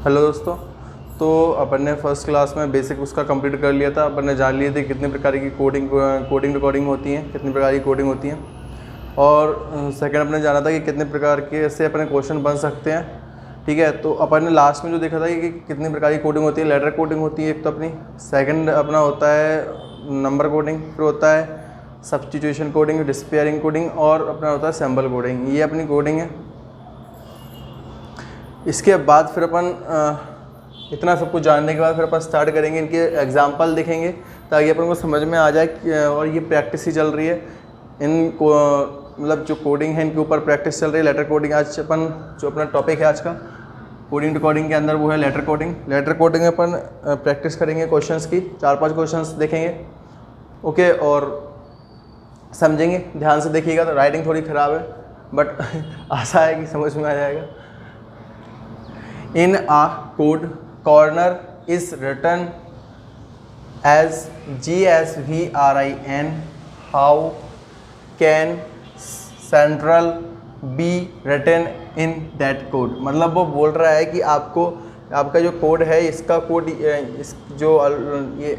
Hello दोस्तों। तो अपन ने फर्स्ट क्लास में बेसिक उसका कंप्लीट कर लिया था। अपन ने जान लिए थे कितने प्रकार की कोडिंग रिकॉर्डिंग होती हैं, कितनी प्रकार की कोडिंग होती हैं। और सेकंड अपने जाना था कि कितने प्रकार के से अपने क्वेश्चन बन सकते हैं। ठीक है, तो अपन ने लास्ट में जो देखा था कि कितनी प्रकार की कोडिंग होती है। लेटर कोडिंग होती है एक तो अपनी, सेकंड अपना होता है नंबर कोडिंग, फिर होता है सब्स्टिट्यूशन कोडिंग, डिस्पेयरिंग कोडिंग, और अपना होता है सिंबल कोडिंग। ये अपनी कोडिंग है। इसके बाद फिर अपन इतना सब कुछ जानने के बाद फिर अपन स्टार्ट करेंगे, इनके एग्जाम्पल देखेंगे ताकि अपन को समझ में आ जाए। और ये प्रैक्टिस ही चल रही है इनको, मतलब जो कोडिंग है इनके ऊपर प्रैक्टिस चल रही है। लेटर कोडिंग आज अपन जो अपना टॉपिक है आज का कोडिंग रिकॉर्डिंग के अंदर वो है लेटर कोडिंग। लेटर कोडिंग में अपन प्रैक्टिस करेंगे क्वेश्चंस की, 4-5 क्वेश्चंस देखेंगे। ओके, और समझेंगे, ध्यान से देखिएगा। तो राइटिंग थोड़ी ख़राब है बट आशा है कि समझ में आ जाएगा। In a code, corner is written as GSVRIN. How can central be written in that code? मतलब वो बोल रहा है कि आपको आपका जो कोड है इसका कोड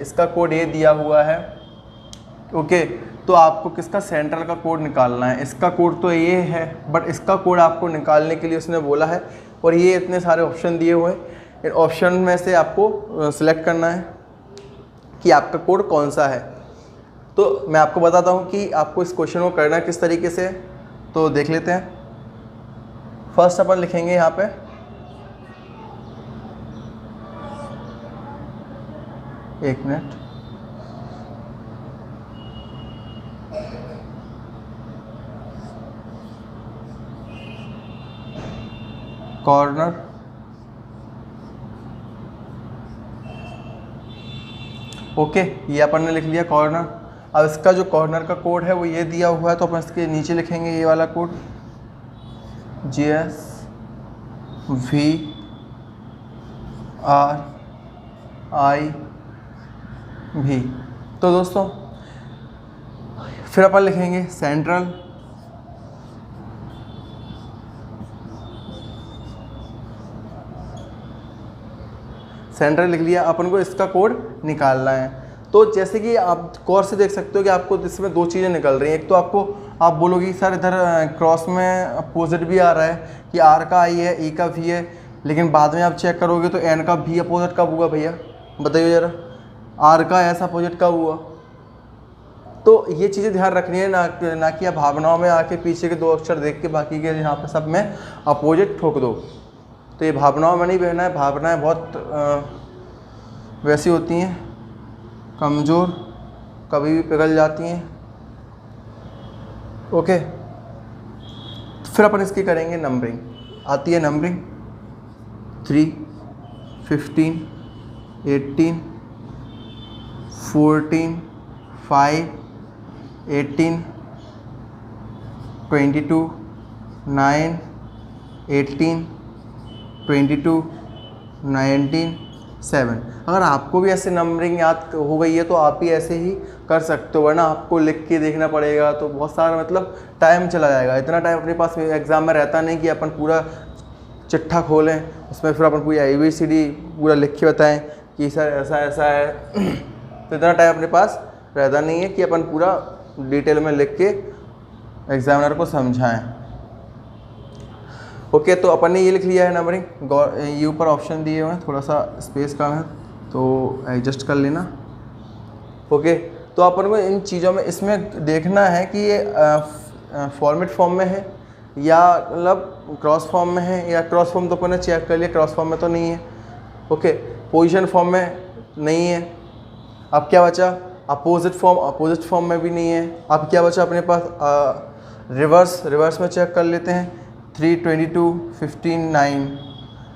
इसका कोड ये दिया हुआ है। ओके, तो आपको किसका सेंट्रल का कोड निकालना है। इसका कोड तो ये है बट इसका कोड आपको निकालने के लिए उसने बोला है। और ये इतने सारे ऑप्शन दिए हुए हैं, इन ऑप्शन में से आपको सिलेक्ट करना है कि आपका कोड कौन सा है। तो मैं आपको बताता हूँ कि आपको इस क्वेश्चन को करना किस तरीके से। तो देख लेते हैं। फर्स्ट अपन लिखेंगे यहाँ पे एक मिनट, कॉर्नर ओके, ये अपन ने लिख लिया कॉर्नर। अब इसका जो कॉर्नर का कोड है वो ये दिया हुआ है, तो अपन इसके नीचे लिखेंगे ये वाला कोड GSVRIV। तो दोस्तों फिर अपन लिखेंगे सेंट्रल, सेंट्रल लिख लिया। अपन को इसका कोड निकालना है। तो जैसे कि आप कोर्स से देख सकते हो कि आपको इसमें दो चीज़ें निकल रही हैं। एक तो आपको आप बोलोगे सर इधर क्रॉस में अपोजिट भी आ रहा है कि आर का आई है, ई का वी है, लेकिन बाद में आप चेक करोगे तो एन का भी अपोजिट कब हुआ भैया, बताइए ज़रा। आर का ऐसा अपोजिट कब हुआ। तो ये चीज़ें ध्यान रखनी है, ना कि आप भावनाओं में आके पीछे के दो अक्षर देख के बाकी के यहाँ पर सब में अपोजिट ठोक दो। तो ये भावनाओं में नहीं बहना है। भावनाएं बहुत वैसी होती हैं, कमज़ोर, कभी भी पिघल जाती हैं। ओके, फिर अपन इसकी करेंगे नंबरिंग। आती है नंबरिंग 3, 15, 18, 14, 5, 18, 22, 9, 18, 22, 19, 7। अगर आपको भी ऐसे नंबरिंग याद हो गई है तो आप भी ऐसे ही कर सकते हो, वरना आपको लिख के देखना पड़ेगा तो बहुत सारा मतलब टाइम चला जाएगा। इतना टाइम अपने पास एग्ज़ाम में रहता नहीं कि अपन पूरा चिट्ठा खोलें, उसमें फिर अपन पूरी ABCD पूरा लिख के बताएं कि सर ऐसा ऐसा है। तो इतना टाइम अपने पास रहता नहीं है कि अपन पूरा डिटेल में लिख के एग्जामिनर को समझाएं। ओके, तो अपन ने ये लिख लिया है नंबरिंग। ये ऊपर ऑप्शन दिए हुए हैं, थोड़ा सा स्पेस कम है तो एडजस्ट कर लेना। ओके, तो अपन को इन चीज़ों में इसमें देखना है कि ये फॉर्मेट फॉर्म में है या मतलब क्रॉस फॉर्म में है। या क्रॉस फॉर्म तो अपन ने चेक कर लिया, क्रॉस फॉर्म में तो नहीं है। ओके, पोजीशन फॉर्म में नहीं है। अब क्या बचा, अपोजिट फॉर्म में भी नहीं है। अब क्या बचा अपने पास, रिवर्स में चेक कर लेते हैं। 3, 22, 15, 9।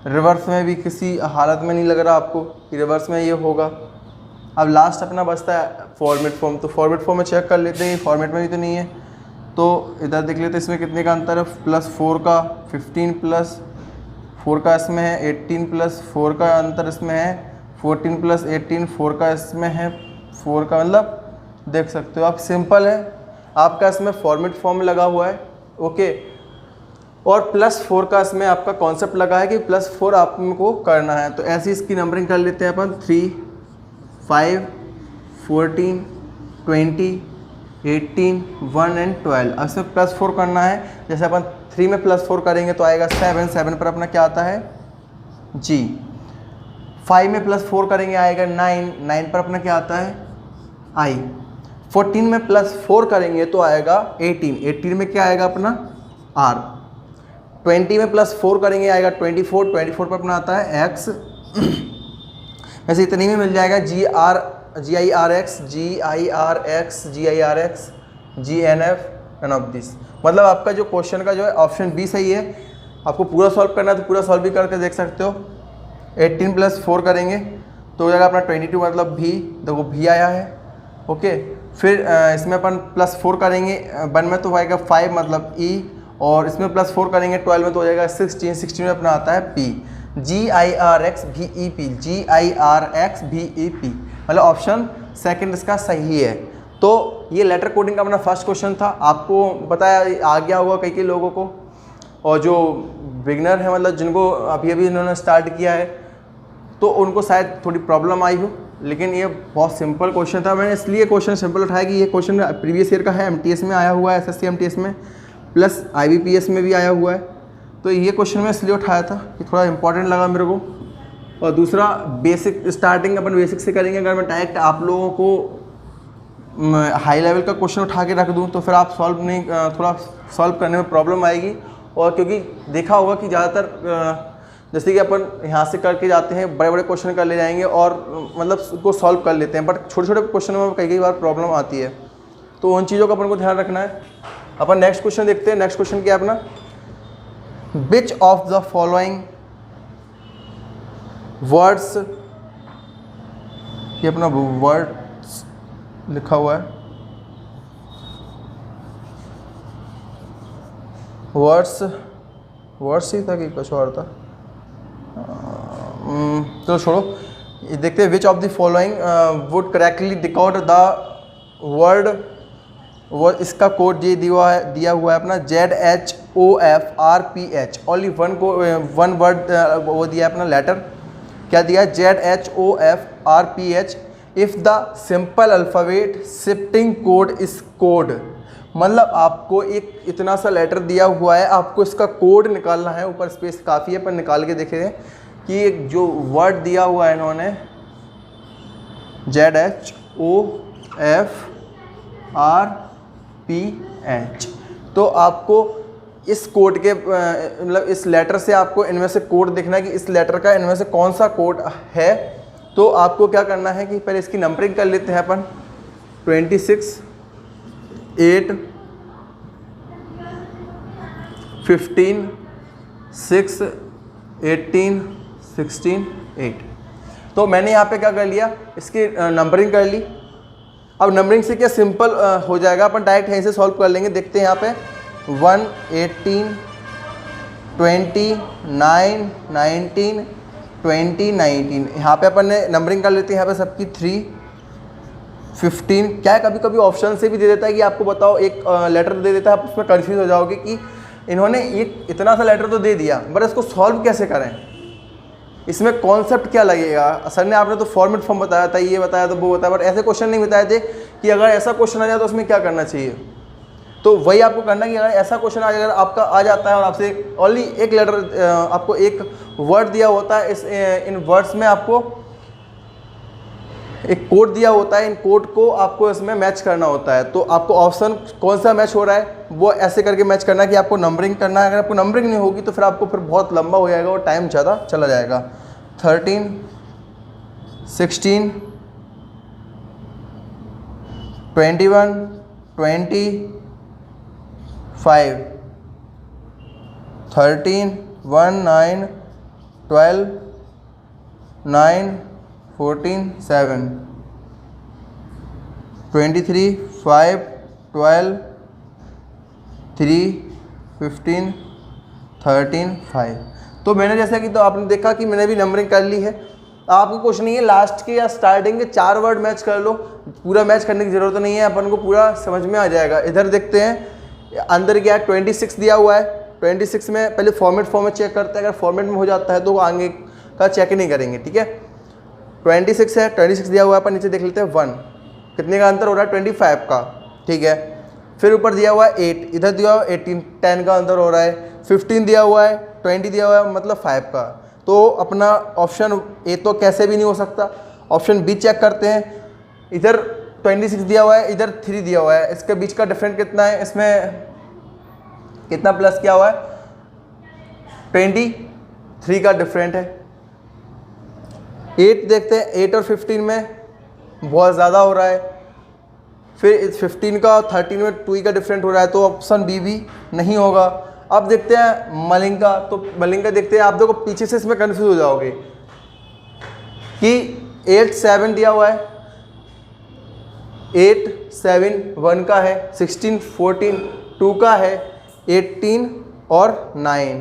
रिवर्स में भी किसी हालत में नहीं लग रहा आपको कि रिवर्स में ये होगा। अब लास्ट अपना बचता है फॉर्मेट फॉर्म। तो फॉर्मेट फॉर्म में चेक कर लेते हैं, फॉर्मेट में भी तो नहीं है। तो इधर देख लेते हैं इसमें कितने का अंतर है, +4 का, 15 + 4 का इसमें है, 18 + 4 का अंतर इसमें है, 14 + 18 4 का इसमें है, 4 का मतलब देख सकते हो आप। सिंपल है, आपका इसमें फॉर्मेट फॉर्म लगा हुआ है। ओके, और +4 का इसमें आपका कॉन्सेप्ट लगा है कि +4 आपको करना है। तो ऐसी इसकी नंबरिंग कर लेते हैं अपन 3, 5, 14, 20, 18, 1 एंड 12। अब इसमें +4 करना है। जैसे अपन 3 में +4 करेंगे तो आएगा 7, 7 पर अपना क्या आता है G। 5 में +4 करेंगे आएगा 9, 9 पर अपना क्या आता है I। 14 में +4 करेंगे तो आएगा 18, 18 में क्या आएगा अपना R। 20 में +4 करेंगे आएगा 24, 24 पर अपना आता है X। वैसे इतनी में मिल जाएगा GIRX, GIRX, GNF, none of this। मतलब आपका जो क्वेश्चन का जो है ऑप्शन बी सही है। आपको पूरा सॉल्व करना है तो पूरा सॉल्व भी करके देख सकते हो। 18 + 4 करेंगे तो हो जाएगा अपना 22, मतलब भी, देखो भी आया है। ओके, फिर इसमें अपन +4 करेंगे 1 में तो आएगा 5, मतलब E, और इसमें +4 करेंगे 12 में तो हो जाएगा 16, 16 में अपना आता है P। GIRX VEP, GIRX VEP, मतलब ऑप्शन सेकंड इसका सही है। तो ये लेटर कोडिंग का अपना फर्स्ट क्वेश्चन था। आपको बताया आ गया होगा कई लोगों को, और जो बिगनर है, मतलब जिनको अभी अभी इन्होंने स्टार्ट किया है, तो उनको शायद थोड़ी प्रॉब्लम आई हो। लेकिन ये बहुत सिंपल क्वेश्चन था। मैंने इसलिए क्वेश्चन सिंपल उठाया कि ये क्वेश्चन प्रीवियस ईयर का है, MTS में आया हुआ है, SSC MTS में, प्लस IBPS में भी आया हुआ है। तो ये क्वेश्चन मैं इसलिए उठाया था कि थोड़ा इंपॉर्टेंट लगा मेरे को। और दूसरा, बेसिक स्टार्टिंग अपन बेसिक से करेंगे। अगर मैं डायरेक्ट आप लोगों को हाई लेवल का क्वेश्चन उठा के रख दूं तो फिर आप थोड़ा सॉल्व करने में प्रॉब्लम आएगी। और क्योंकि देखा होगा कि ज़्यादातर जैसे कि अपन यहाँ से करके जाते हैं, बड़े बड़े क्वेश्चन कर ले जाएंगे और मतलब उसको सॉल्व कर लेते हैं, बट छोटे छोटे क्वेश्चनों में कई बार प्रॉब्लम आती है। तो उन चीज़ों का अपन को ध्यान रखना है। अपन नेक्स्ट क्वेश्चन देखते हैं। नेक्स्ट क्वेश्चन क्या है अपना, which of the following words, ये अपना वर्ड्स लिखा हुआ है, वर्ड्स ही था कि कुछ और था, तो छोड़ो, ये देखते हैं। Which of the following would correctly decode the word, वो इसका कोड ये दिया हुआ है अपना ZHOFRPH। ओनली वन वर्ड वो दिया है अपना लेटर, क्या दिया है, ZHOFRPH। If the simple alphabet shifting code इस कोड, मतलब आपको एक इतना सा लेटर दिया हुआ है, आपको इसका कोड निकालना है। ऊपर स्पेस काफ़ी है, पर निकाल के देखे हैं कि एक जो वर्ड दिया हुआ है इन्होंने ZHOFRPH, तो आपको इस कोड के मतलब इस लेटर से आपको इनमें से कोड देखना है कि इस लेटर का इनमें से कौन सा कोड है। तो आपको क्या करना है कि पहले इसकी नंबरिंग कर लेते हैं अपन। 26, 8, 15, 6, 18, 16, 8। तो मैंने यहाँ पे क्या कर लिया, इसकी नंबरिंग कर ली। अब नंबरिंग से क्या सिंपल हो जाएगा, अपन डायरेक्ट यहीं से सॉल्व कर लेंगे। देखते हैं यहाँ पे 1, 18, 20, 9, 19, 20, 19। यहाँ पे अपन ने नंबरिंग कर लेते हैं। यहाँ पे सबकी 3, 15। क्या है, कभी कभी ऑप्शन से भी दे देता है कि आपको बताओ, एक लेटर दे देता है, आप उसमें कन्फ्यूज़ हो जाओगे कि इन्होंने एक इतना सा लेटर तो दे दिया, बट इसको सॉल्व कैसे करें, इसमें कॉन्सेप्ट क्या लगेगा। सर ने आपने तो फॉर्मेट फॉर्म बताया था, ये बताया था, वो बताया, बट ऐसे क्वेश्चन नहीं बताए थे कि अगर ऐसा क्वेश्चन आ जाए तो उसमें क्या करना चाहिए। तो वही आपको करना है कि अगर ऐसा क्वेश्चन अगर आपका आ जाता है और आपसे ओनली एक लेटर, आपको एक वर्ड दिया होता है, इन वर्ड्स में आपको एक कोड दिया होता है, इन कोड को आपको इसमें मैच करना होता है। तो आपको ऑप्शन कौन सा मैच हो रहा है वो ऐसे करके मैच करना है कि आपको नंबरिंग करना है। अगर आपको नंबरिंग नहीं होगी तो फिर आपको फिर बहुत लंबा हो जाएगा और टाइम ज़्यादा चला जाएगा। 13, 16, 21, 25, 13, 1, 9, 12, 9, 14, 7, 23, 5, 12, 3, 15, 13, 5। तो मैंने जैसा कि तो आपने देखा कि मैंने भी नंबरिंग कर ली है। आपको कुछ नहीं है, लास्ट के या स्टार्टिंग के 4 वर्ड मैच कर लो, पूरा मैच करने की ज़रूरत नहीं है, अपन को पूरा समझ में आ जाएगा। इधर देखते हैं अंदर क्या है, 26 दिया हुआ है, 26 में पहले फॉर्मेट चेक करते हैं, अगर फॉर्मेट में हो जाता है तो आगे का चेक नहीं करेंगे, ठीक है। 26 है, 26 दिया हुआ है, पर नीचे देख लेते हैं 1, कितने का अंतर हो रहा है 25 का, ठीक है। फिर ऊपर दिया हुआ है 8, इधर दिया हुआ है 18, 10 का अंतर हो रहा है। 15 दिया हुआ है, 20 दिया हुआ है, मतलब 5 का। तो अपना ऑप्शन ए तो कैसे भी नहीं हो सकता, ऑप्शन बी चेक करते हैं। इधर 26 दिया हुआ है, इधर 3 दिया हुआ है, इसके बीच का डिफरेंस कितना है, इसमें कितना प्लस किया हुआ है, 23 का डिफरेंट है। 8 देखते हैं, 8 और 15 में बहुत ज़्यादा हो रहा है। फिर इस 15 का और 13 में 2 का डिफरेंट हो रहा है, तो ऑप्शन बी भी नहीं होगा। अब देखते हैं मलिंग का, तो मलिंग का देखते हैं। आप देखो पीछे से इसमें कंफ्यूज हो जाओगे कि 8 7 दिया हुआ है, 8 7 1 का है, 16 14 2 का है, 18 और 9।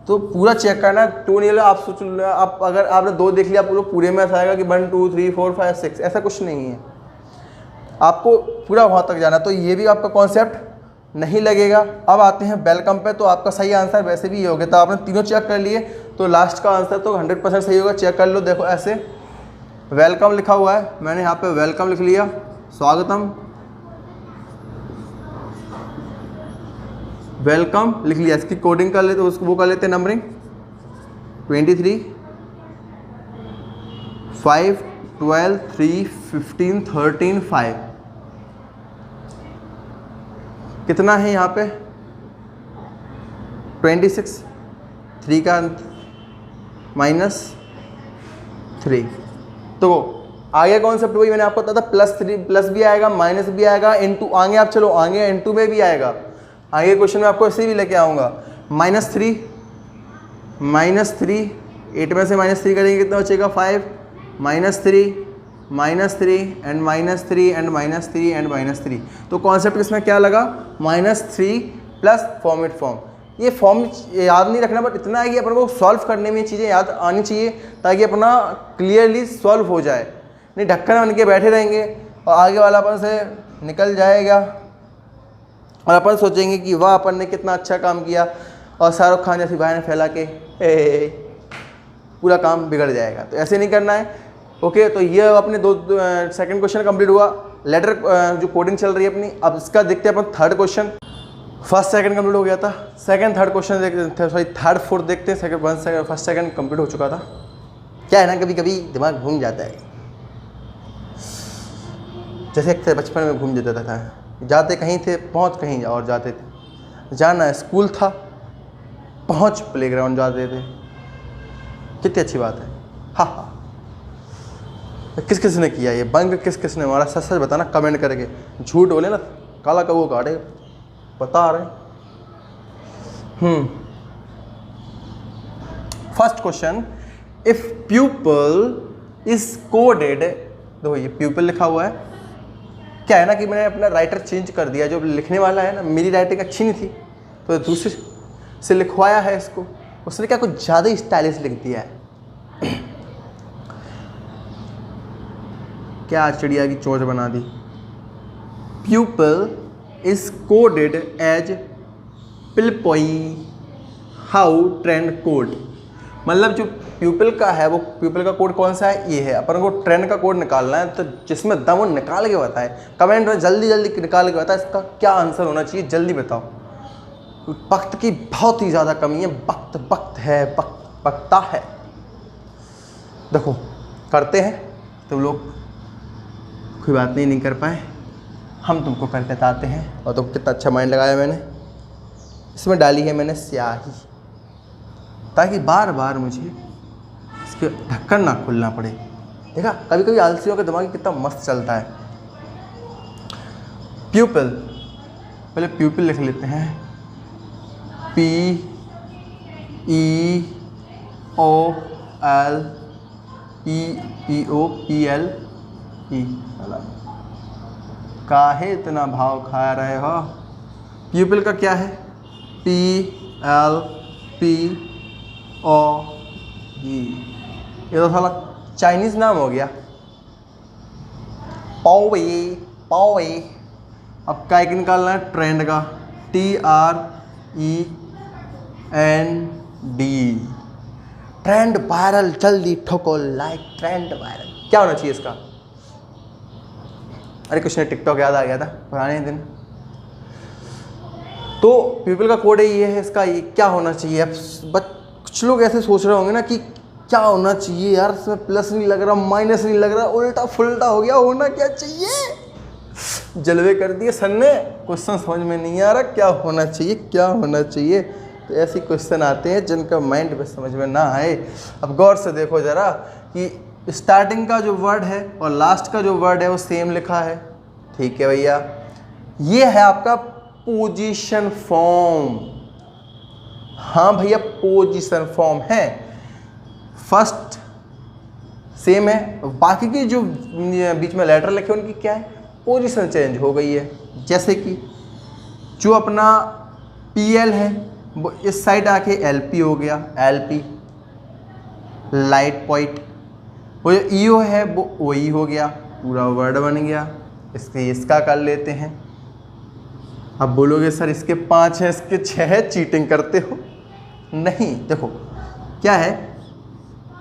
तो पूरा चेक करना, 2 नहीं है। आप सोच लो, आप अगर आपने 2 देख लिया, आप लोग पूरे में ऐसा आएगा कि 1 2 3 4 5 6, ऐसा कुछ नहीं है, आपको पूरा वहाँ तक जाना। तो ये भी आपका कॉन्सेप्ट नहीं लगेगा। अब आते हैं वेलकम पे, तो आपका सही आंसर वैसे भी ये हो गया। तो आपने तीनों चेक कर लिए, तो लास्ट का आंसर तो 100% सही होगा। चेक कर लो, देखो ऐसे वेलकम लिखा हुआ है, मैंने यहाँ पे वेलकम लिख लिया, स्वागतम, वेलकम लिख लिया। इसकी कोडिंग कर लेते, उसको वो कर लेते, नंबरिंग 23 5 12 3 15 13 5। कितना है यहाँ पे 26, 3 का -3। तो आगे कॉन्सेप्ट वही मैंने आपको बताया था, +3 प्लस भी आएगा, माइनस भी आएगा, इनटू आगे आप चलो आगे इनटू में भी आएगा। आगे क्वेश्चन में आपको ऐसे भी लेके आऊँगा। -3 8 में से -3 करेंगे, कितना बचेगा 5, -3 एंड -3 एंड -3 एंड -3। तो कॉन्सेप्ट इसमें क्या लगा, -3 प्लस फॉर्मेट फॉर्म। ये फॉर्म याद नहीं रखना, बट इतना है कि अपन को सॉल्व करने में चीज़ें याद आनी चाहिए, ताकि अपना क्लियरली सॉल्व हो जाए। नहीं ढक्कन बन के बैठे रहेंगे और आगे वाला अपन से निकल जाएगा और अपन सोचेंगे कि वाह अपन ने कितना अच्छा काम किया, और शाहरुख खान जैसी बाहें फैला के पूरा काम बिगड़ जाएगा। तो ऐसे नहीं करना है। ओके, तो ये अपने सेकंड क्वेश्चन कंप्लीट हुआ। लेटर जो कोडिंग चल रही है अपनी, अब इसका देखते हैं अपन third question. First second complete हो गया था, सेकंड थर्ड क्वेश्चन देखते हैं, सॉरी थर्ड फोर्थ देखते हैं। फर्स्ट सेकंड कंप्लीट हो चुका था। क्या है ना, कभी कभी दिमाग घूम जाता है, जैसे एक बचपन में घूम जाता था, जाते कहीं थे पहुंच कहीं और जाते थे, जाना स्कूल था पहुंच प्लेग्राउंड जाते थे। कितनी अच्छी बात है। हाँ, किस किस ने किया ये बंक, किस किस ने मारा, सच सच बताना कमेंट करके। झूठ बोले ना काला कबू काटे, बता रहे। First question, if pupil is coded, देखो ये प्यूपल लिखा हुआ है। क्या है ना कि मैंने अपना राइटर चेंज कर दिया, जो लिखने वाला है ना, मेरी राइटिंग अच्छी नहीं थी तो दूसरे से लिखवाया है इसको, उसने क्या कुछ ज़्यादा ही स्टाइलिश लिख दिया है। क्या चिड़िया की चोंच बना दी। प्यूपल इज कोडेड एज पिलपोई हाउ ट्रेंड कोड, मतलब जो प्यूपल का है वो प्यूपल का कोड कौन सा है, ये है। अपन को ट्रेंड का कोड निकालना है, तो जिसमें दम वो निकाल के बताए। कमेंट में जल्दी जल्दी निकाल के बताए इसका क्या आंसर होना चाहिए, जल्दी बताओ। वक्त की बहुत ही ज़्यादा कमी है, वक्त है, वक्ता है। देखो करते हैं, तुम लोग कोई बात नहीं कर पाए, हम तुमको कर बताते हैं। और तुम कितना अच्छा माइंड लगाया मैंने, इसमें डाली है मैंने स्याही, ताकि बार बार मुझे इसके ढक्कन ना खोलना पड़े। देखा कभी कभी आलसियों का दिमाग कितना मस्त चलता है। प्यूपल, पहले प्यूपल लिख लेते हैं, PEOPL, काहे इतना भाव खा रहे हो। प्यूपल का क्या है, PLPOE। ये तो साला चाइनीज नाम हो गया, पाओवे। अब क्या निकालना है, ट्रेंड का, TREND। ND, ट्रेंड वायरल, जल्दी ठोको लाइक, ट्रेंड वायरल। क्या होना चाहिए इसका? अरे कुछ नहीं, टिकटॉक याद आ गया था पुराने दिन। तो पीपल का कोड ये है, इसका ये क्या होना चाहिए? अब कुछ लोग ऐसे सोच रहे होंगे ना कि क्या होना चाहिए यार, इसमें प्लस नहीं लग रहा, माइनस नहीं लग रहा, उल्टा फुल्टा हो गया, होना क्या चाहिए? जलवे कर दिए सर ने, क्वेश्चन समझ में नहीं आ रहा क्या होना चाहिए, क्या होना चाहिए। तो ऐसे क्वेश्चन आते हैं जिनका माइंड में समझ में ना आए। अब गौर से देखो ज़रा कि स्टार्टिंग का जो वर्ड है और लास्ट का जो वर्ड है वो सेम लिखा है, ठीक है भैया। ये है आपका पोजीशन फॉर्म। हाँ भैया, पोजीशन फॉर्म है, फर्स्ट सेम है, बाकी की जो बीच में लेटर लिखे उनकी क्या है, पोजीशन चेंज हो गई है। जैसे कि जो अपना PL है वो इस साइड आके LP हो गया, LP लाइट पॉइंट। वो जो EO है वो OE हो गया, पूरा वर्ड बन गया। इसका कर लेते हैं। अब बोलोगे सर इसके 5 हैं, इसके 6 है, चीटिंग करते हो। नहीं, देखो क्या है,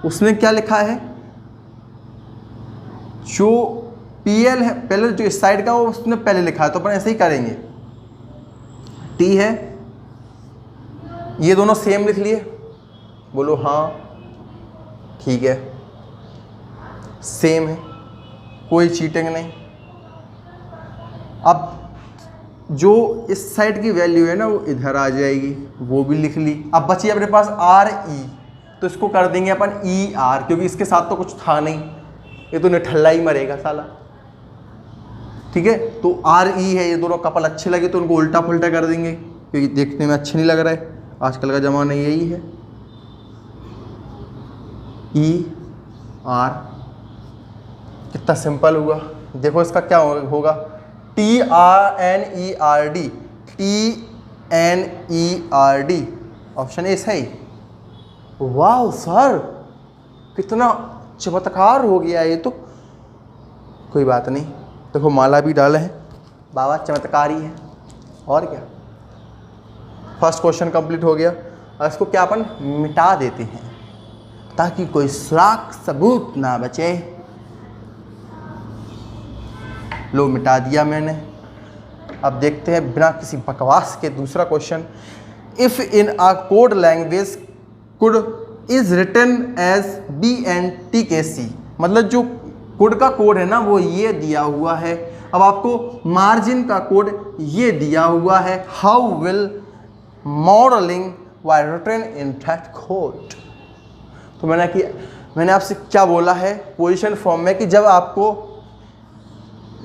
उसने क्या लिखा है, जो PL है पहले, जो इस साइड का वो उसने पहले लिखा है, तो अपन ऐसे ही करेंगे। T है, ये दोनों सेम लिख लिए, बोलो हाँ ठीक है, सेम है, कोई चीटिंग नहीं। अब जो इस साइड की वैल्यू है ना वो इधर आ जाएगी, वो भी लिख ली। अब बची अपने पास RE, तो इसको कर देंगे अपन ER, क्योंकि इसके साथ तो कुछ था नहीं, ये तो निठल्ला ही मरेगा साला, ठीक है। तो RE है, ये दोनों कपल अच्छे लगे तो उनको उल्टा पुल्टा कर देंगे, क्योंकि देखने में अच्छे नहीं लग रहा है, आजकल का ज़माना यही है। ER कितना सिंपल हुआ। देखो इसका क्या होगा, TRNERD, TNERD, ऑप्शन ए सही। वाह सर, कितना चमत्कार हो गया ये तो। कोई बात नहीं, देखो माला भी डाले हैं, बाबा चमत्कारी है, और क्या। फर्स्ट क्वेश्चन कंप्लीट हो गया। और इसको क्या अपन मिटा देते हैं ताकि कोई सुराग सबूत ना बचे। लो मिटा दिया मैंने। अब देखते हैं बिना किसी बकवास के दूसरा question. If in a code language could is written as BNTKC, मतलब जो कुड का कोड है ना वो ये दिया हुआ है। अब आपको मार्जिन का कोड ये दिया हुआ है। How will modelling why written in that code. तो मैंने आपसे क्या बोला है पोजीशन फॉर्म में, कि जब आपको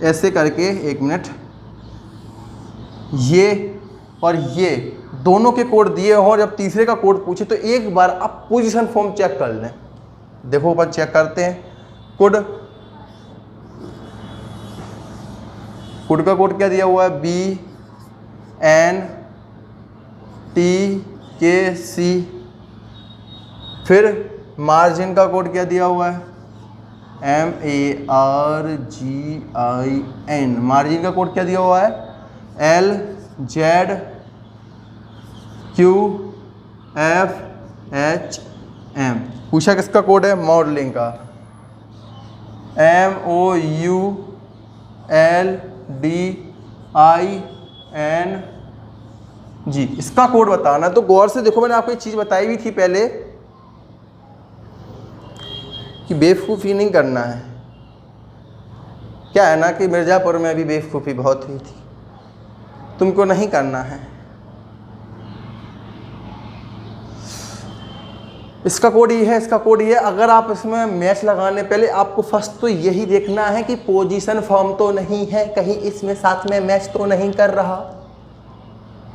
ऐसे करके, एक मिनट, ये और ये दोनों के कोड दिए हो और जब तीसरे का कोड पूछे तो एक बार आप पोजीशन फॉर्म चेक कर लें। देखो अपन चेक करते हैं। कोड का कोड क्या दिया हुआ है, BNTKC। फिर मार्जिन का कोड क्या दिया हुआ है, MARGIN। मार्जिन का कोड क्या दिया हुआ है, LZQFHM। पूछा किसका कोड है, मॉडलिंग का, MOULDING। इसका कोड बताना। तो गौर से देखो, मैंने आपको एक चीज़ बताई भी थी पहले कि बेवकूफ़ी नहीं करना है। क्या है ना कि मिर्ज़ापुर में भी बेवकूफ़ी बहुत हुई थी, तुमको नहीं करना है। इसका कोड ये है, इसका कोड ये है। अगर आप इसमें मैच लगाने पहले आपको फर्स्ट तो यही देखना है कि पोजीशन फॉर्म तो नहीं है, कहीं इसमें साथ में मैच तो नहीं कर रहा।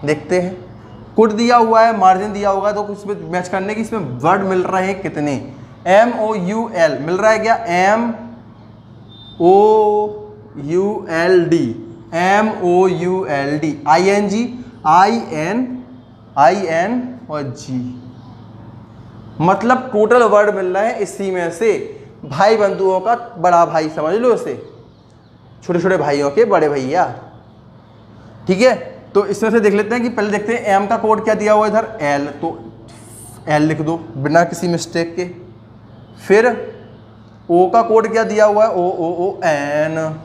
देखते हैं, कोड दिया हुआ है, मार्जिन दिया होगा, तो इसमें मैच करने की इसमें वर्ड मिल रहे हैं कितने, MOUL मिल रहा है क्या, MOULD, ING और G, मतलब टोटल वर्ड मिल रहा है इसी में से। भाई बंधुओं का बड़ा भाई समझ लो इसे, छोटे छोटे भाइयों के बड़े भैया, ठीक है। तो इसमें से देख लेते हैं कि पहले देखते हैं एम का कोड क्या दिया हुआ है इधर, एल, तो एल लिख दो बिना किसी मिस्टेक के। फिर ओ का कोड क्या दिया हुआ है, ओ ओ ओ एन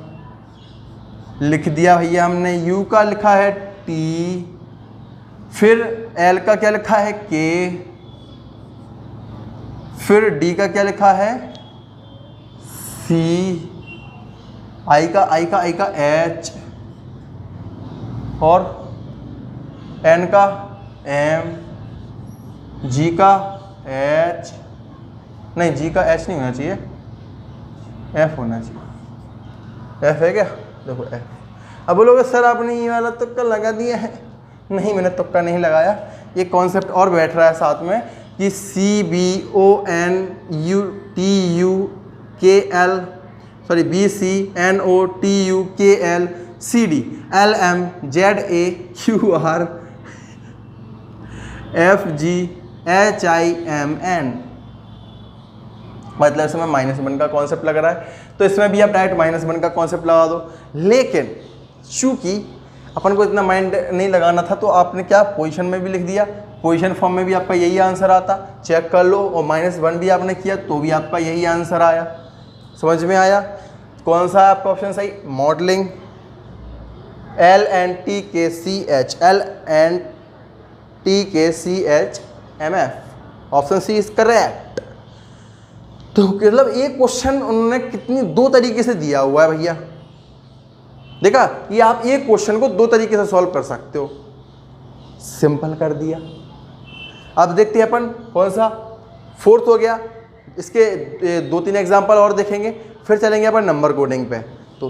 लिख दिया भैया हमने। यू का लिखा है टी, फिर एल का क्या लिखा है के, फिर डी का क्या लिखा है सी, आई का एच, और एन का एम, जी का एच, नहीं जी का एच नहीं होना चाहिए, एफ होना चाहिए। एफ है क्या, देखो एफ। अब बोलोगे सर आपने ये वाला तुक्का लगा दिया है। नहीं, मैंने तुक्का नहीं लगाया, ये कॉन्सेप्ट और बैठ रहा है साथ में कि C B O N U T U K L, sorry B C N O T U K L C D L M Z A Q R F G H I M N. मतलब इसमें -1 का concept लग रहा है, तो इसमें भी आप डायरेक्ट -1 का कॉन्सेप्ट लगा दो। लेकिन चूंकि अपन को इतना माइंड नहीं लगाना था, तो आपने क्या पोजीशन में भी लिख दिया, पोजीशन फॉर्म में भी आपका यही आंसर आता, चेक कर लो। और -1 भी आपने किया तो भी आपका यही आंसर आया। समझ में आया? कौन सा है आपका ऑप्शन सही? Modelling, LNTKCH, LNTKCHMF, option C is correct. तो मतलब एक क्वेश्चन उन्होंने कितनी 2 तरीके से दिया हुआ है भैया, देखा ये आप एक क्वेश्चन को 2 तरीके से सॉल्व कर सकते हो, सिंपल कर दिया। अब देखते हैं अपन कौन सा, 4th हो गया। इसके 2-3 एग्जाम्पल और देखेंगे, फिर चलेंगे अपन नंबर कोडिंग पे। तो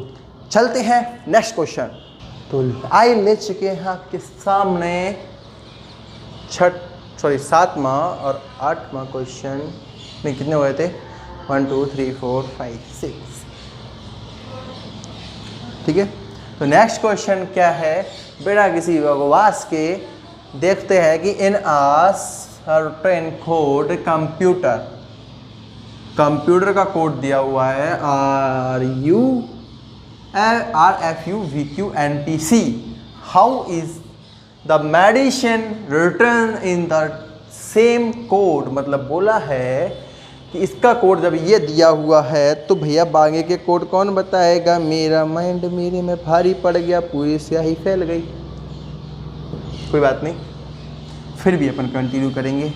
चलते हैं नेक्स्ट क्वेश्चन। तो आए ले चुके हैं आपके सामने 7वां और 8वां क्वेश्चन। नहीं, कितने हुए थे, 1 2 3 4 5 6, ठीक है। तो नेक्स्ट क्वेश्चन क्या है, बिना किसी बकवास के देखते हैं कि इन आ सर्टेन कोड कंप्यूटर का कोड दिया हुआ है RFUVQNTC। How is the medicine return in the same code. मतलब बोला है कि इसका कोड जब ये दिया हुआ है तो भैया बागे के कोड कौन बताएगा। मेरा माइंड मेरे में भारी पड़ गया, पूरी स्याही फैल गई। कोई बात नहीं, फिर भी अपन कंटिन्यू करेंगे।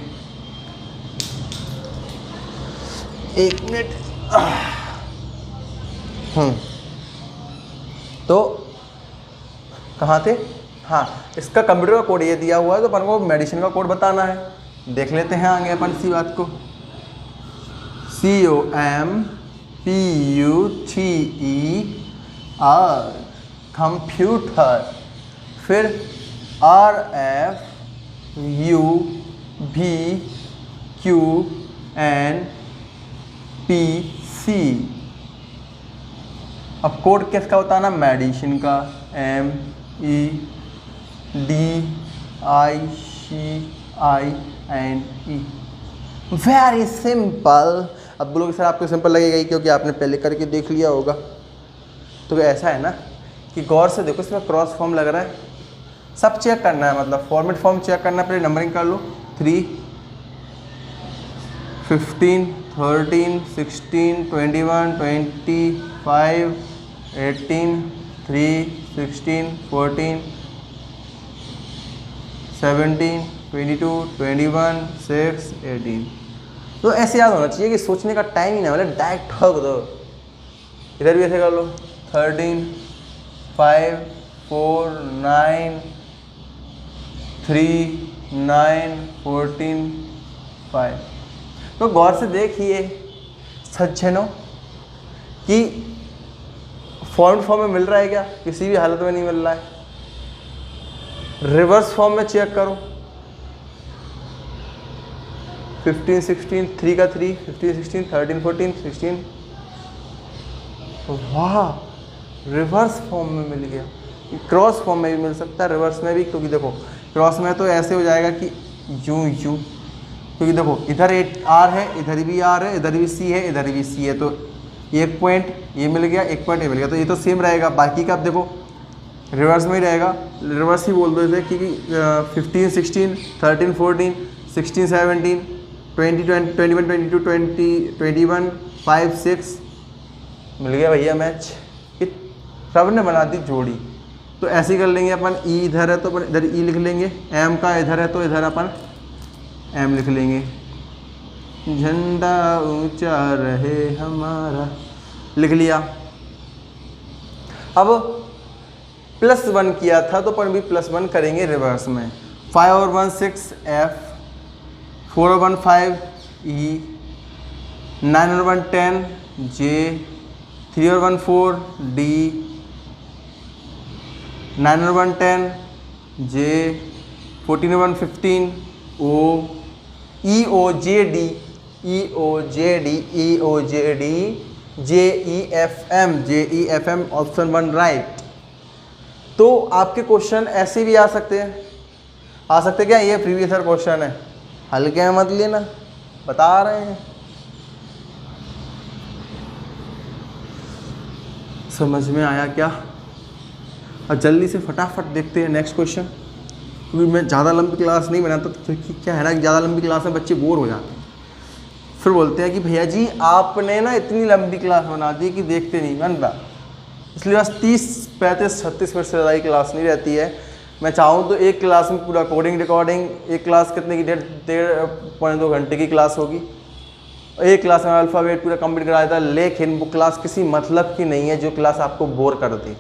1 मिनट। तो कहाँ थे, हाँ, इसका कंप्यूटर का कोड ये दिया हुआ है, तो अपन को मेडिसिन का कोड बताना है। देख लेते हैं आगे अपन इसी बात को। COMPUTER कंप्यूटर, फिर RFUVQNTC। अब कोड किसका बताना, मेडिसिन का, MEDICINE। Very simple. अब बोलोगे सर आपको सिंपल लगेगा ही, क्योंकि आपने पहले करके देख लिया होगा। तो ऐसा है ना कि गौर से देखो, इसमें क्रॉस फॉर्म लग रहा है, सब चेक करना है, मतलब फॉर्मेट फॉर्म चेक करना है। पहले नंबरिंग कर लो, 3 15 13 16 21 25 18 3 16 14 17 22 21 6 18। तो ऐसे याद होना चाहिए कि सोचने का टाइम ही ना, मतलब डायरेक्ट ठोक दो। इधर भी ऐसे कर लो, 13 5 4 9 3 9 14 5। तो गौर से देखिए सज्जनों कि फॉर्म में मिल रहा है क्या, किसी भी हालत में नहीं मिल रहा है। रिवर्स फॉर्म में चेक करो, 15 16 3 का 3 15 16 13 14 16। वाह, रिवर्स फॉर्म में मिल गया। क्रॉस फॉर्म में भी मिल सकता है, रिवर्स में भी, क्योंकि देखो क्रॉस में तो ऐसे हो जाएगा कि यूं यूं, क्योंकि देखो इधर R है, इधर भी R है, इधर भी C है, इधर भी C है, तो 1 पॉइंट ये मिल गया, 1 पॉइंट ये मिल गया, तो ये तो सेम रहेगा। बाकी का अब देखो रिवर्स में ही रहेगा, रिवर्स ही बोल दो इसे, क्योंकि 15 16 13 14 16 17 20 21 22 20 21 5 6 मिल गया भैया मैच। सब ने बना दी जोड़ी। तो ऐसे ही कर लेंगे अपन, ई इधर है तो अपन इधर ई लिख लेंगे, एम का इधर है तो इधर अपन एम लिख लेंगे। झंडा ऊंचा रहे हमारा, लिख लिया। अब +1 किया था तो अपन भी +1 करेंगे रिवर्स में। 5 और 1 6 F, 4 और 1 5 E, 9 और 1 10 J, 3 और 1 4 D, 9 और 1 10 J, 14 और 1 15 O, E O J D, E O J D, E O J D, J E F M, J E F M, option 1 right. तो आपके क्वेश्चन ऐसे भी आ सकते हैं, क्या ये प्रीवियस ईयर क्वेश्चन है, हल्के में मत लेना, बता रहे हैं। समझ में आया क्या? और जल्दी से फटाफट देखते हैं नेक्स्ट क्वेश्चन, क्योंकि मैं ज़्यादा लंबी क्लास नहीं बनाता, तो क्या है ना कि ज़्यादा लंबी क्लास में बच्चे बोर हो जाते हैं, फिर बोलते हैं कि भैया जी आपने ना इतनी लंबी क्लास बना दी कि देखते नहीं बन रहा। इसलिए बस 30 35 36 मिनट से ज़्यादा ही क्लास नहीं रहती है। मैं चाहूँ तो एक क्लास में पूरा कोडिंग रिकॉर्डिंग, एक क्लास कितने की 1.5-2 घंटे की क्लास होगी, एक क्लास में अल्फ़ाबेट पूरा कंप्लीट करा देता, लेकिन वो क्लास किसी मतलब की नहीं है जो क्लास आपको बोर कर दे।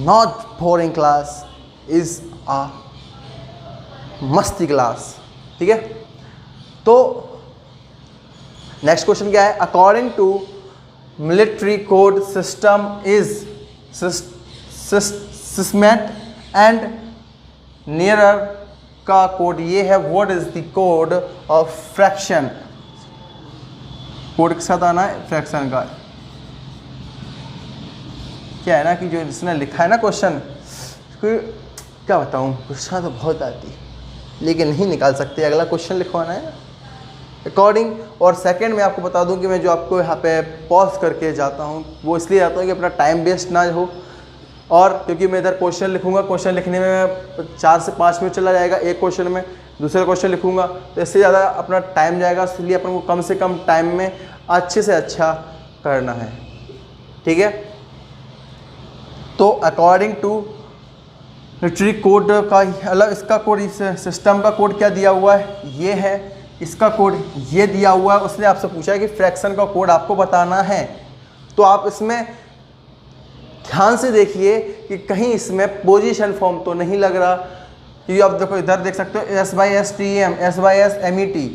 Not boring class, is a मस्ती क्लास, ठीक है। तो नेक्स्ट क्वेश्चन क्या है? According to military code system is सिस्मेट एंड नियरर का कोड ये है, what is the code of fraction? Code के साथ आना है फ्रैक्शन का। क्या है ना कि जो इसने लिखा है ना क्वेश्चन, क्या बताऊँ, गुस्सा तो बहुत आती है लेकिन नहीं निकाल सकते, अगला क्वेश्चन लिखवाना है अकॉर्डिंग। और सेकंड में आपको बता दूं कि मैं जो आपको यहाँ पे पॉज करके जाता हूँ वो इसलिए जाता हूँ कि अपना टाइम वेस्ट ना हो, और क्योंकि मैं इधर क्वेश्चन लिखूंगा, क्वेश्चन लिखने में 4 से 5 मिनट चला जाएगा एक क्वेश्चन में, दूसरा क्वेश्चन लिखूंगा तो इससे ज़्यादा अपना टाइम जाएगा, इसलिए अपन को कम से कम टाइम में अच्छे से अच्छा करना है, ठीक है। तो अकॉर्डिंग टू मिलिट्री कोड का अलग, इसका कोड, इस सिस्टम का कोड क्या दिया हुआ है, ये है, इसका कोड ये दिया हुआ है। उसने आपसे पूछा है कि फ्रैक्शन का कोड आपको बताना है, तो आप इसमें ध्यान से देखिए कि कहीं इसमें पोजीशन फॉर्म तो नहीं लग रहा, क्योंकि आप देखो इधर देख सकते हो S/S/T/M, S/S/MET,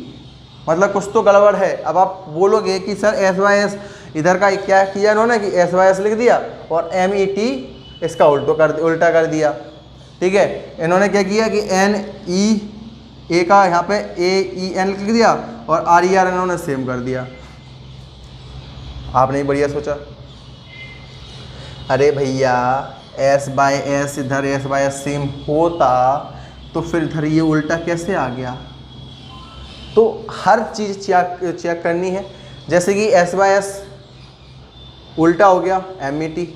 मतलब कुछ तो गड़बड़ है। अब आप बोलोगे कि सर S/S इधर का क्या किया इन्होंने कि S/S लिख दिया और MET इसका उल्टा कर दिया, ठीक है। इन्होंने क्या किया कि NE का यहाँ पे AEN लिख दिया और RER इन्होंने सेम कर दिया। आपने बढ़िया सोचा, अरे भैया S/S इधर S/S सेम होता तो फिर इधर ये उल्टा कैसे आ गया? तो हर चीज़ चेक करनी है, जैसे कि S/S उल्टा हो गया MET,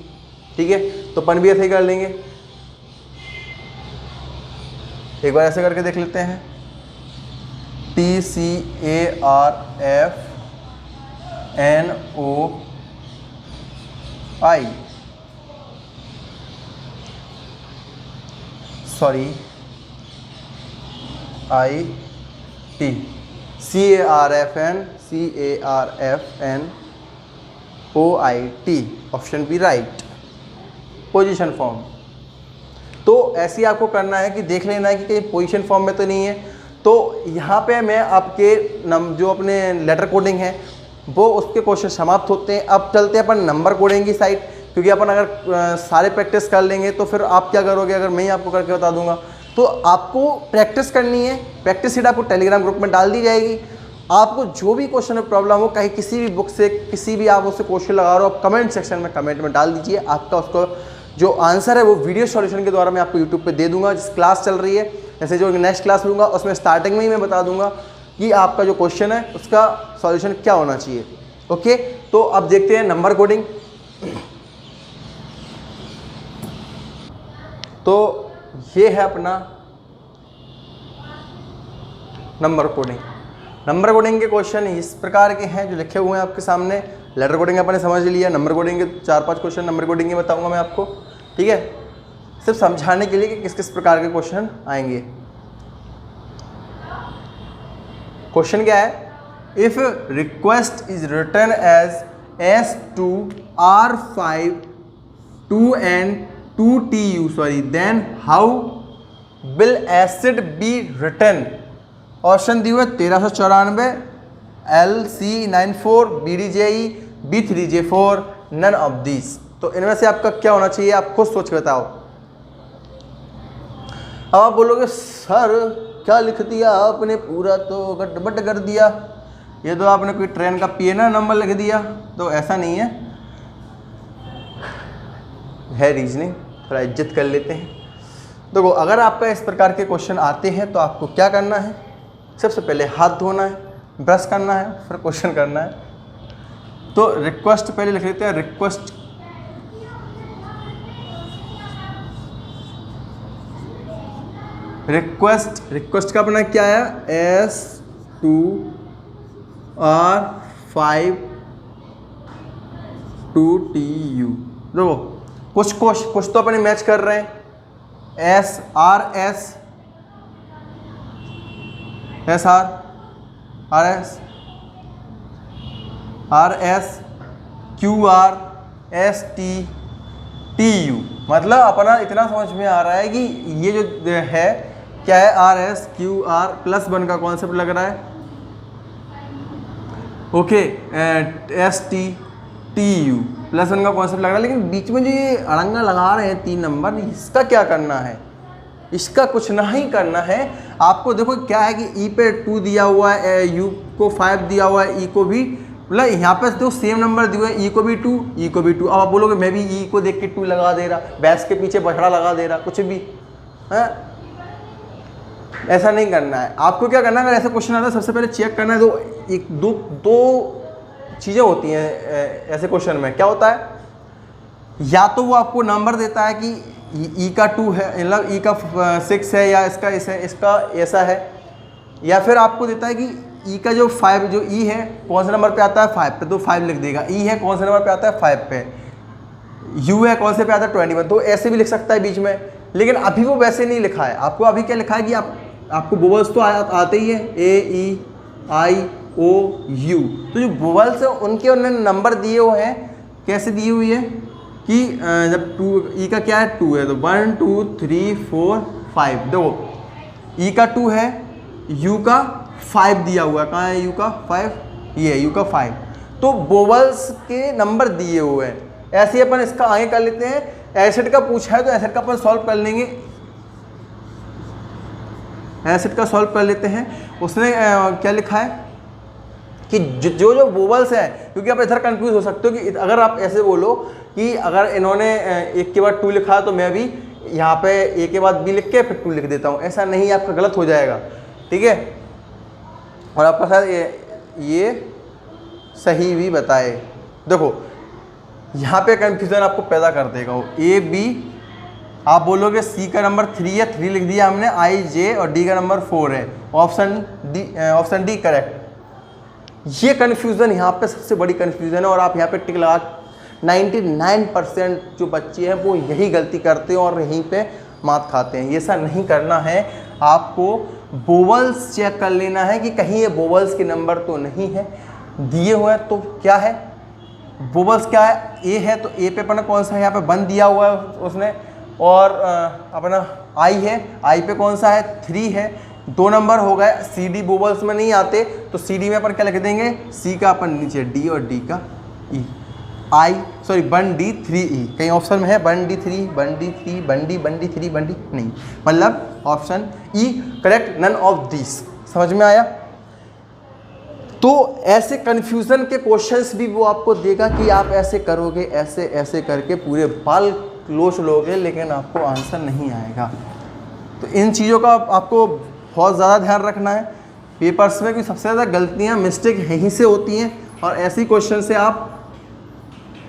ठीक है, तो अपन भी ऐसे ही कर लेंगे। एक बार ऐसे करके देख लेते हैं, TCARFNOI, sorry IT, CARFNOIT, option B right, position form. तो ऐसे ही आपको करना है कि देख लेना है कि कहीं पोजीशन फॉर्म में तो नहीं है। तो यहाँ पे मैं आपके जो अपने लेटर कोडिंग है वो उसके क्वेश्चन समाप्त होते हैं। अब चलते हैं अपन नंबर कोडिंग की साइड, क्योंकि अपन अगर सारे प्रैक्टिस कर लेंगे तो फिर आप क्या करोगे, अगर मैं ही आपको करके बता दूंगा तो आपको प्रैक्टिस करनी है। प्रैक्टिस शीट आपको टेलीग्राम ग्रुप में डाल दी जाएगी। आपको जो भी क्वेश्चन में प्रॉब्लम हो, कहीं किसी भी बुक से किसी भी आप उससे क्वेश्चन लगा रहे हो, आप कमेंट सेक्शन में कमेंट में डाल दीजिए। आपका उसको जो आंसर है वो वीडियो सॉल्यूशन के द्वारा मैं आपको यूट्यूब पे दे दूंगा। जिस क्लास चल रही है, जैसे जो नेक्स्ट क्लास लूँगा उसमें स्टार्टिंग में ही मैं बता दूंगा कि आपका जो क्वेश्चन है उसका सॉल्यूशन क्या होना चाहिए। ओके, तो अब देखते हैं नंबर कोडिंग। तो ये है अपना नंबर कोडिंग। नंबर कोडिंग के क्वेश्चन इस प्रकार के हैं जो लिखे हुए हैं आपके सामने। लेटर कोडिंग अपने समझ लिया, नंबर कोडिंग के 4-5 क्वेश्चन नंबर कोडिंग के बताऊंगा मैं आपको, ठीक है, सिर्फ समझाने के लिए कि किस किस प्रकार के क्वेश्चन आएंगे। क्वेश्चन क्या है, if request is written as S2 R5 2N 2TU then how will acid be written? Option दिए हुए 1394, LC94, BDJE, B3J4, none of this. तो इनमें से आपका क्या होना चाहिए, आप खुद सोच के बताओ। अब आप बोलोगे सर क्या लिख दिया आपने, पूरा तो गड़बड़ कर दिया, ये तो आपने कोई ट्रेन का PNR नंबर लिख दिया। तो ऐसा नहीं है रीजनिंग, थोड़ा इज्जत कर लेते हैं। देखो अगर आपका इस प्रकार के क्वेश्चन आते हैं तो आपको क्या करना है, सबसे पहले हाथ धोना है, ब्रश करना है, फिर क्वेश्चन करना है। तो रिक्वेस्ट पहले लिख लेते हैं, रिक्वेस्ट का अपना क्या है, S2 R5 2TU। देखो कुछ तो अपने मैच कर रहे हैं, SR QR STTU। मतलब अपना इतना समझ में आ रहा है कि ये जो है क्या है, RSQR +1 का कॉन्सेप्ट लग रहा है, ओके, STTU +1 का कॉन्सेप्ट लग रहा है। लेकिन बीच में जो ये अड़ंगा लगा रहे हैं 3 नंबर, इसका क्या करना है, इसका कुछ नहीं करना है आपको। देखो क्या है कि E पे 2 दिया हुआ है, U को 5 दिया हुआ है, E को भी, मतलब यहाँ पे तो सेम नंबर दिए हुए हैं, E को भी 2, E को भी 2। अब आप बोलोगे मैं भी E को देख के 2 लगा दे रहा, बैस के पीछे बछड़ा लगा दे रहा, कुछ भी है, ऐसा नहीं करना है। आपको क्या करना है, अगर ऐसा क्वेश्चन आता है सबसे पहले चेक करना है। दो चीज़ें होती हैं ऐसे क्वेश्चन में। क्या होता है, या तो वो आपको नंबर देता है कि E का 2 है, मतलब E का 6 है, या इसका ऐसा है, या फिर आपको देता है कि E का जो 5 जो E है कौन से नंबर पे आता है, 5 पे, तो 5 लिख देगा। E है कौन से नंबर पे आता है, 5 पे। U है कौन से पे आता है, 21। तो ऐसे भी लिख सकता है बीच में, लेकिन अभी वो वैसे नहीं लिखा है। आपको अभी क्या लिखा है कि आपको वोवल्स तो आते ही है, A E I O U। तो जो वोवल्स है उनके उन्होंने नंबर दिए हुए हैं, कैसे दिए हुई है कि जब 2 E का क्या है, 2 है, तो 1 2 3 4 5। देखो E का 2 है, U का 5 दिया हुआ है, कहाँ है U का 5, ये है U का 5। तो वोवल्स के नंबर दिए हुए हैं। ऐसे ही अपन इसका आगे कर लेते हैं। एसिड का पूछा है तो एसिड का अपन सॉल्व कर लेंगे, एसिड का सॉल्व कर लेते हैं। उसने क्या लिखा है कि जो वोवल्स हैं, क्योंकि आप इधर कंफ्यूज हो सकते हो कि अगर आप ऐसे बोलो कि अगर इन्होंने एक के बाद 2 लिखा तो मैं भी यहाँ पे ए के बाद बी लिख के फिर 2 लिख देता हूँ, ऐसा नहीं, आपका गलत हो जाएगा, ठीक है। और आपका शायद ये सही भी बताए। देखो यहाँ पे कंफ्यूजन आपको पैदा कर देगा वो, A B, आप बोलोगे C का नंबर 3 है, 3 लिख दिया हमने, I J, और D का नंबर 4 है, ऑप्शन डी करेक्ट। ये कन्फ्यूज़न यहाँ पे सबसे बड़ी कन्फ्यूज़न है, और आप यहाँ पे टिक लगा, 99% जो बच्चे हैं वो यही गलती करते हैं और यहीं पे मात खाते हैं। ये ऐसा नहीं करना है, आपको वोवल्स चेक कर लेना है कि कहीं ये वोवल्स के नंबर तो नहीं है दिए हुए हैं। तो क्या है, वोवल्स क्या है, ए है, तो ए पे अपना कौन सा है, यहाँ पे 1 दिया हुआ है उसने, और अपना आई है, आई पे कौन सा है, 3 है, 2 नंबर हो गए। सी डी वोवल्स में नहीं आते, तो सी डी में अपन क्या लिख देंगे, सी का अपन नीचे डी और डी का ई, आई सॉरी 1D3E, कहीं ऑप्शन में है 1D3, 1D3, 1D, 1D3, 1D नहीं, मतलब option E correct, none of this. समझ में आया। तो ऐसे कन्फ्यूज़न के क्वेश्चंस भी वो आपको देगा कि आप ऐसे करोगे, ऐसे ऐसे करके पूरे बाल क्लोज लोगे, लेकिन आपको आंसर नहीं आएगा। तो इन चीज़ों का आपको बहुत ज़्यादा ध्यान रखना है पेपर्स में, कि सबसे ज़्यादा गलतियाँ मिस्टेक यहीं से होती हैं, और ऐसी क्वेश्चन से आप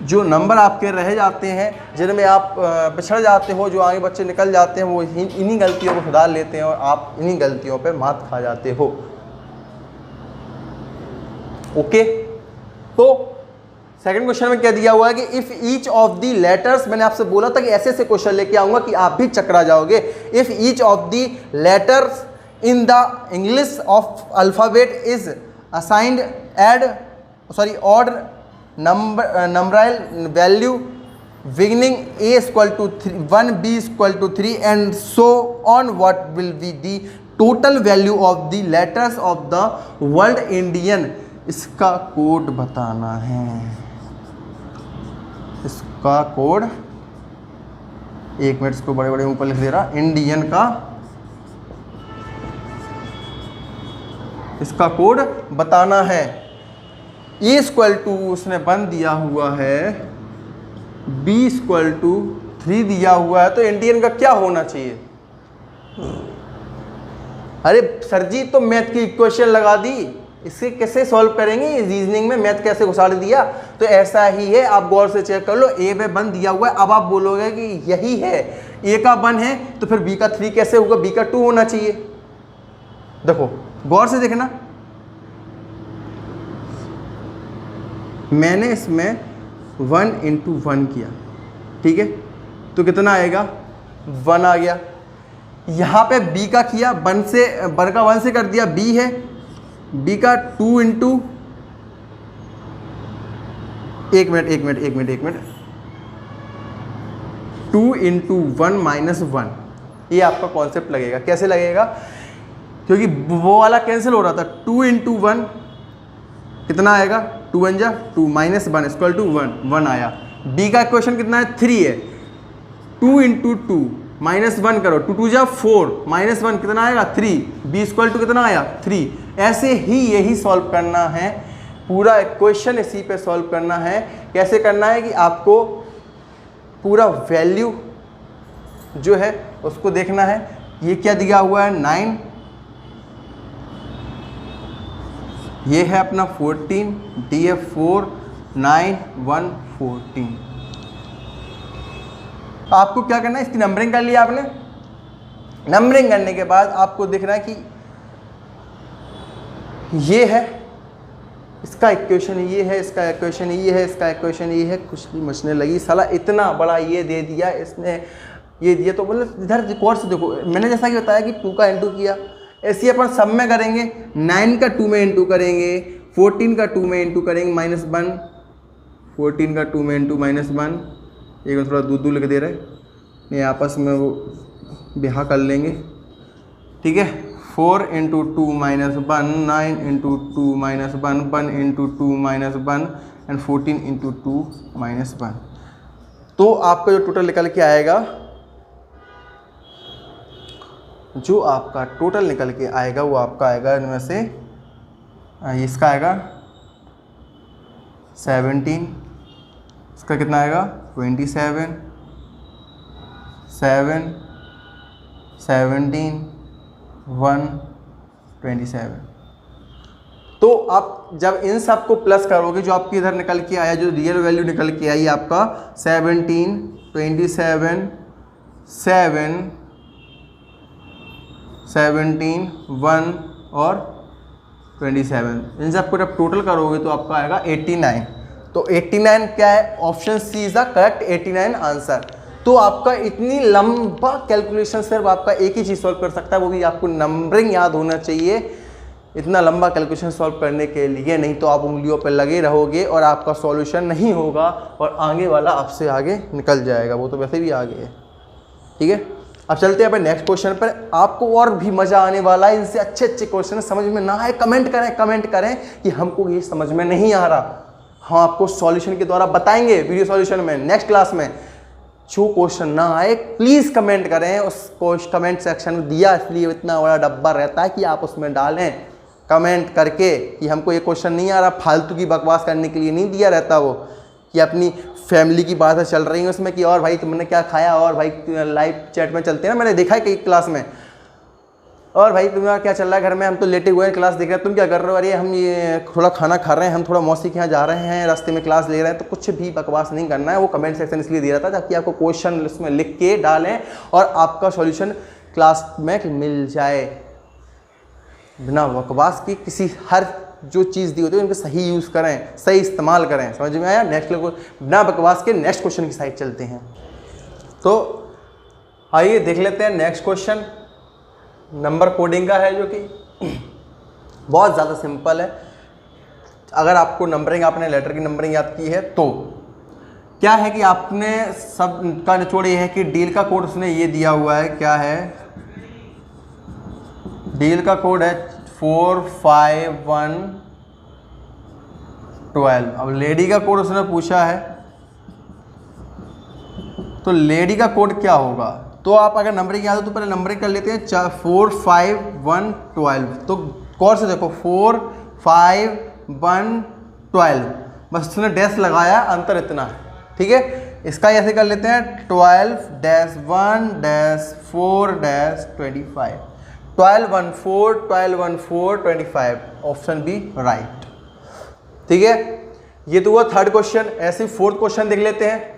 जो नंबर आपके रह जाते हैं, जिनमें आप पिछड़ जाते हो, जो आगे बच्चे निकल जाते हैं, वो इन्हीं गलतियों को सुधार लेते हैं और आप इन्हीं गलतियों पे मात खा जाते हो। ओके, तो सेकंड क्वेश्चन में क्या दिया हुआ है कि if each of the letters, मैंने आपसे बोला था कि ऐसे ऐसे क्वेश्चन लेके आऊंगा कि आप भी चकरा जाओगे। If each of the letters in the English of alphabet is assigned odd numeral value beginning a equal to 1, b equal to 3 and so on, what will be the total value of the letters of the word Indian. इसका कोड बताना है, इसका code, एक minute इसको बड़े बड़े ऊपर लिख दे रहा, इंडियन का इसका कोड बताना है। ए इक्वल टू उसने 1 दिया हुआ है, बी इक्वल टू 3 दिया हुआ है, तो इंडियन का क्या होना चाहिए? अरे सर जी तो मैथ की इक्वेशन लगा दी, इसे कैसे सॉल्व करेंगे? रीजनिंग में मैथ कैसे घुसा दिया? तो ऐसा ही है, आप गौर से चेक कर लो, ए पे 1 दिया हुआ है, अब आप बोलोगे कि यही है, ए का 1 है तो फिर बी का 3 कैसे होगा? बी का 2 होना चाहिए। देखो गौर से देखना, मैंने इसमें 1 into 1 किया, ठीक है, तो कितना आएगा? 1 आ गया। यहाँ पे b का किया, 1 का 1 से कर दिया, b है, b का 2 into, एक मिनट 2 into 1 minus 1, ये आपका कॉन्सेप्ट लगेगा। कैसे लगेगा? क्योंकि वो वाला कैंसिल हो रहा था। 2 into 1 कितना आएगा? 2 1 जा 2 माइनस 1 इक्वल टू 1 आया। b का इक्वेशन कितना है? 3 है। 2 into 2 माइनस 1 करो, 2 2 जा 4 माइनस 1 कितना आएगा? 3। b इक्वल टू कितना आया? 3। ऐसे ही यही सॉल्व करना है, पूरा इक्वेशन इसी पे सॉल्व करना है। कैसे करना है कि आपको पूरा वैल्यू जो है उसको देखना है। ये क्या दिया हुआ है? 9, ये है अपना 14, डी है 4, 9 1 14। आपको क्या करना है? इसकी नंबरिंग कर लिया आपने। नंबरिंग करने के बाद आपको दिख रहा है कि ये है, इसका इक्वेशन ये है, इसका इक्वेशन ये है, इसका इक्वेशन ये है। कुछ भी मचने लगी, साला इतना बड़ा ये दे दिया इसने, ये दिया। तो मतलब इधर कोर्स से देखो, मैंने जैसा कि बताया कि 2 का इंटू किया, ऐसे अपन सब में करेंगे। 9 का 2 में इंटू करेंगे, 14 का 2 में इंटू करेंगे -1, 14 का 2 में इंटू -1, एक में थोड़ा दूर लिख दे रहे, नहीं आपस में वो बिहा कर लेंगे, ठीक है। 4 into 2 minus 1, 9 into 2 minus 1, 1 into 2 minus 1 and 14 into 2 minus 1। तो आपका जो टोटल निकल के आएगा, जो आपका टोटल निकल के आएगा वो आपका आएगा इनमें से, इसका आएगा 17, इसका कितना आएगा 27, 7, 17, 1, 27। तो आप जब इन सब को प्लस करोगे, जो आपकी इधर निकल के आया, जो रियल वैल्यू निकल के आई आपका 17, 27, 7, 17, 1 और 27, इन सब को जब टोटल करोगे तो आपका आएगा 89। तो 89 क्या है? Option C is the correct 89 answer. तो आपका इतनी लंबा कैलकुलेशन सिर्फ आपका एक ही चीज़ सॉल्व कर सकता है, वो भी आपको नंबरिंग याद होना चाहिए। इतना लंबा कैलकुलेशन सॉल्व करने के लिए, नहीं तो आप उंगलियों पर लगे रहोगे और आपका सॉल्यूशन नहीं होगा और आगे वाला आपसे आगे निकल जाएगा, वो तो वैसे भी आगे है, ठीक है। अब चलते हैं अपने नेक्स्ट क्वेश्चन पर। आपको और भी मज़ा आने वाला है, इनसे अच्छे अच्छे क्वेश्चन समझ में ना आए कमेंट करें कि हमको ये समझ में नहीं आ रहा, हम आपको सॉल्यूशन के द्वारा बताएंगे वीडियो सॉल्यूशन में नेक्स्ट क्लास में। जो क्वेश्चन ना आए प्लीज़ कमेंट करें, उसको कमेंट सेक्शन में दिया इसलिए इतना बड़ा डब्बा रहता है कि आप उसमें डालें कमेंट करके कि हमको ये क्वेश्चन नहीं आ रहा। फालतू की बकवास करने के लिए नहीं दिया रहता वो, कि अपनी फैमिली की बातें चल रही हैं उसमें कि और भाई तुमने क्या खाया, और भाई लाइव चैट में चलते हैं ना, मैंने देखा है कई क्लास में और भाई तुम्हारा क्या चल रहा है घर में, हम तो लेटे हुए हैं, क्लास देख रहे हैं, तुम क्या कर रहे हो? अरे हम ये थोड़ा खाना खा रहे हैं, हम थोड़ा मौसी के यहाँ जा रहे हैं, रास्ते में क्लास ले रहे हैं। तो कुछ भी बकवास नहीं करना है। वो कमेंट सेक्शन इसलिए दिया था ताकि आपको क्वेश्चन उसमें लिख के डालें और आपका सॉल्यूशन क्लास में मिल जाए। बिना बकवास की किसी हर जो चीज़ दी होती है उनको सही यूज़ करें, सही इस्तेमाल करें। समझ में आया? नेक्स्ट बिना बकवास के नेक्स्ट क्वेश्चन की साइड चलते हैं। तो आइए देख लेते हैं नेक्स्ट क्वेश्चन। नंबर कोडिंग का है जो कि बहुत ज़्यादा सिंपल है। अगर आपको नंबरिंग, आपने लेटर की नंबरिंग याद की है तो क्या है कि आपने सब का निचोड़ ये है कि डील का कोड उसने ये दिया हुआ है। क्या है? डील का कोड है 45112। अब लेडी का कोड उसने पूछा है, तो लेडी का कोड क्या होगा? तो आप अगर नंबरिंग याद हो तो पहले नंबरिंग कर लेते हैं। 45112। तो गौर से देखो 45112, बस उसने डैश लगाया, अंतर इतना है। ठीक है, इसका ऐसे कर लेते हैं 12-1-4-25। 1214 ऑप्शन बी राइट। ठीक है, ये तो हुआ थर्ड क्वेश्चन। ऐसे फोर्थ क्वेश्चन देख लेते हैं।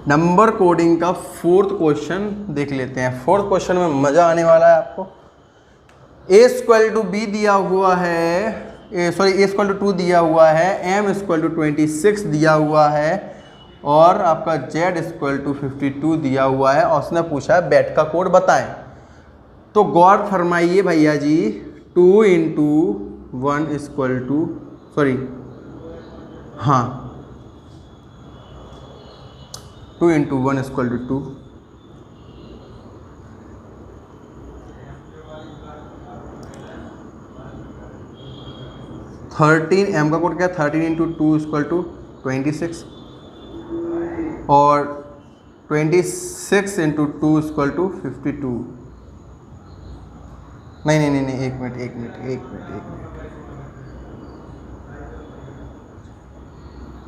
नंबर कोडिंग का फोर्थ क्वेश्चन देख लेते हैं। फोर्थ क्वेश्चन में मज़ा आने वाला है आपको। a=b दिया हुआ है, a=2 दिया हुआ है, m=26 दिया हुआ है और आपका z=52 दिया हुआ है और उसने पूछा है बैट का कोड बताएं। तो गौर फरमाइए भैया जी, 2 × 1 2 × 1 = 2। m का कोड क्या है? 13 × 2 = 26 और 26 × 2 = 52। नहीं, एक मिनट।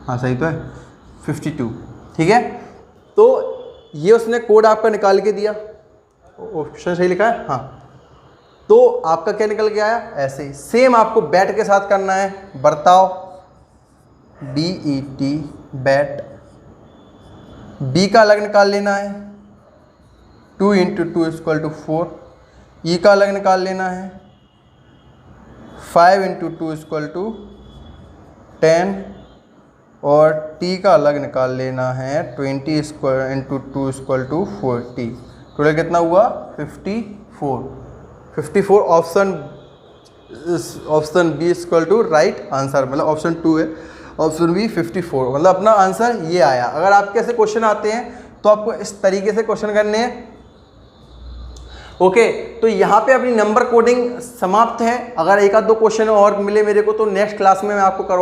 हाँ सही तो है, 52। ठीक है, तो ये उसने कोड आपका निकाल के दिया। ऑप्शन सही लिखा है? हाँ। तो आपका क्या निकल के आया? ऐसे ही सेम आपको बैट के साथ करना है। बर्ताव, BET, बैट। बी का अलग निकाल लेना है, 2 × 2 = 4। ई का अलग निकाल लेना है, 5 × 2 = 10 और टी का अलग निकाल लेना है, 20 × 2 = 40। टोटल कितना हुआ? 54। ऑप्शन बी = राइट आंसर, मतलब ऑप्शन 2 है, ऑप्शन बी 54, मतलब अपना आंसर ये आया। अगर आपके ऐसे क्वेश्चन आते हैं तो आपको इस तरीके से क्वेश्चन करने हैं। ओके, तो यहाँ पे अपनी नंबर कोडिंग समाप्त है। अगर एक आध दो क्वेश्चन और मिले मेरे को तो नेक्स्ट क्लास में मैं आपको करवा